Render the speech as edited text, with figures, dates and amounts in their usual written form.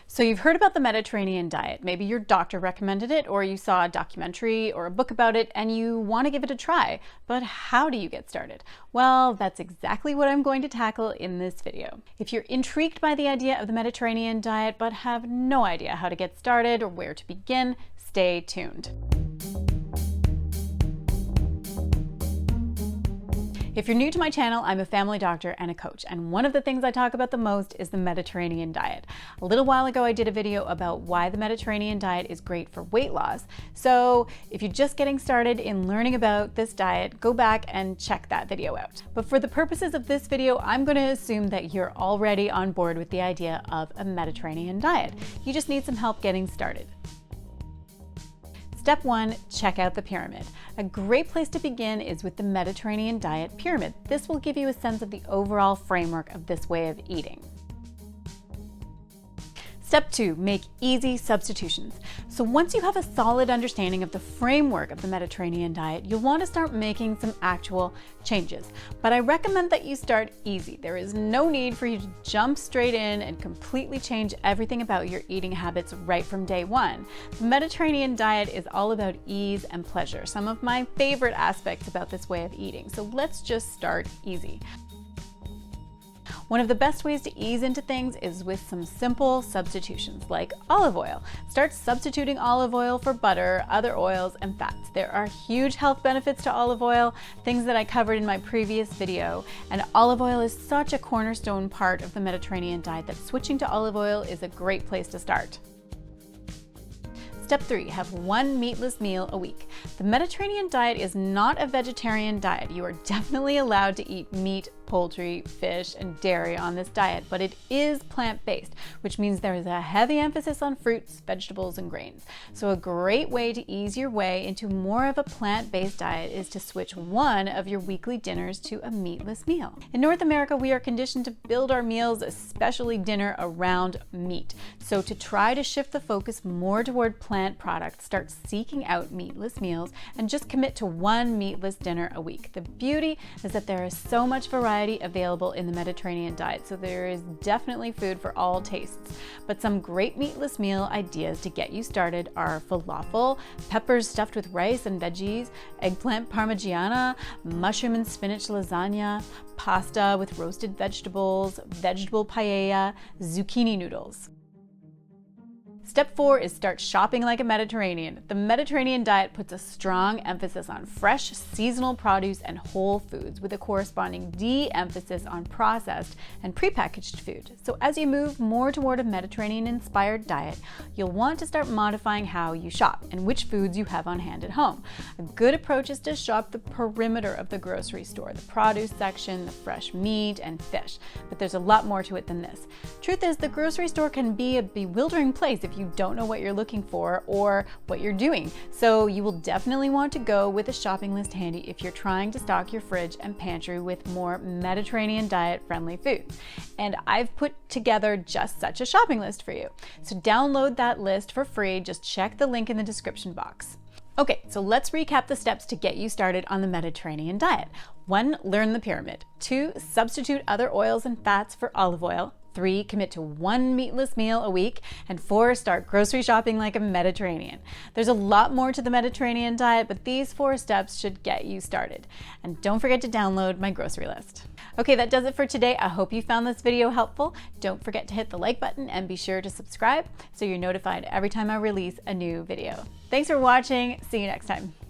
So you've heard about the Mediterranean diet. Maybe your doctor recommended it, or you saw a documentary or a book about it and you want to give it a try. But how do you get started? Well, that's exactly what I'm going to tackle in this video. If you're intrigued by the idea of the Mediterranean diet but have no idea how to get started or where to begin, stay tuned. If you're new to my channel, I'm a family doctor and a coach, and one of the things I talk about the most is the Mediterranean diet. A little while ago, I did a video about why the Mediterranean diet is great for weight loss. So if you're just getting started in learning about this diet, go back and check that video out. But for the purposes of this video, I'm going to assume that you're already on board with the idea of a Mediterranean diet. You just need some help getting started. Step 1, check out the pyramid. A great place to begin is with the Mediterranean diet pyramid. This will give you a sense of the overall framework of this way of eating. Step 2, make easy substitutions. So once you have a solid understanding of the framework of the Mediterranean diet, you'll want to start making some actual changes. But I recommend that you start easy. There is no need for you to jump straight in and completely change everything about your eating habits right from day one. The Mediterranean diet is all about ease and pleasure, some of my favorite aspects about this way of eating. So let's just start easy. One of the best ways to ease into things is with some simple substitutions like olive oil. Start substituting olive oil for butter, other oils, and fats. There are huge health benefits to olive oil, things that I covered in my previous video, and olive oil is such a cornerstone part of the Mediterranean diet that switching to olive oil is a great place to start. Step 3, have one meatless meal a week. The Mediterranean diet is not a vegetarian diet. You are definitely allowed to eat meat, poultry, fish, and dairy on this diet, but it is plant-based, which means there is a heavy emphasis on fruits, vegetables, and grains. So a great way to ease your way into more of a plant-based diet is to switch one of your weekly dinners to a meatless meal. In North America, we are conditioned to build our meals, especially dinner, around meat. So to try to shift the focus more toward plant products, start seeking out meatless meals and just commit to one meatless dinner a week. The beauty is that there is so much variety available in the Mediterranean diet, so there is definitely food for all tastes. But some great meatless meal ideas to get you started are falafel, peppers stuffed with rice and veggies, eggplant parmigiana, mushroom and spinach lasagna, pasta with roasted vegetables, vegetable paella, zucchini noodles. Step 4 is start shopping like a Mediterranean. The Mediterranean diet puts a strong emphasis on fresh, seasonal produce and whole foods, with a corresponding de-emphasis on processed and prepackaged food. So as you move more toward a Mediterranean-inspired diet, you'll want to start modifying how you shop and which foods you have on hand at home. A good approach is to shop the perimeter of the grocery store, the produce section, the fresh meat and fish. But there's a lot more to it than this. Truth is, the grocery store can be a bewildering place if you don't know what you're looking for or what you're doing. So you will definitely want to go with a shopping list handy if you're trying to stock your fridge and pantry with more Mediterranean diet friendly food. And I've put together just such a shopping list for you. So download that list for free. Just check the link in the description box. Okay, so let's recap the steps to get you started on the Mediterranean diet. 1, learn the pyramid. 2, substitute other oils and fats for olive oil. 3, commit to one meatless meal a week. And 4, start grocery shopping like a Mediterranean. There's a lot more to the Mediterranean diet, but these 4 steps should get you started. And don't forget to download my grocery list. Okay, that does it for today. I hope you found this video helpful. Don't forget to hit the like button and be sure to subscribe so you're notified every time I release a new video. Thanks for watching. See you next time.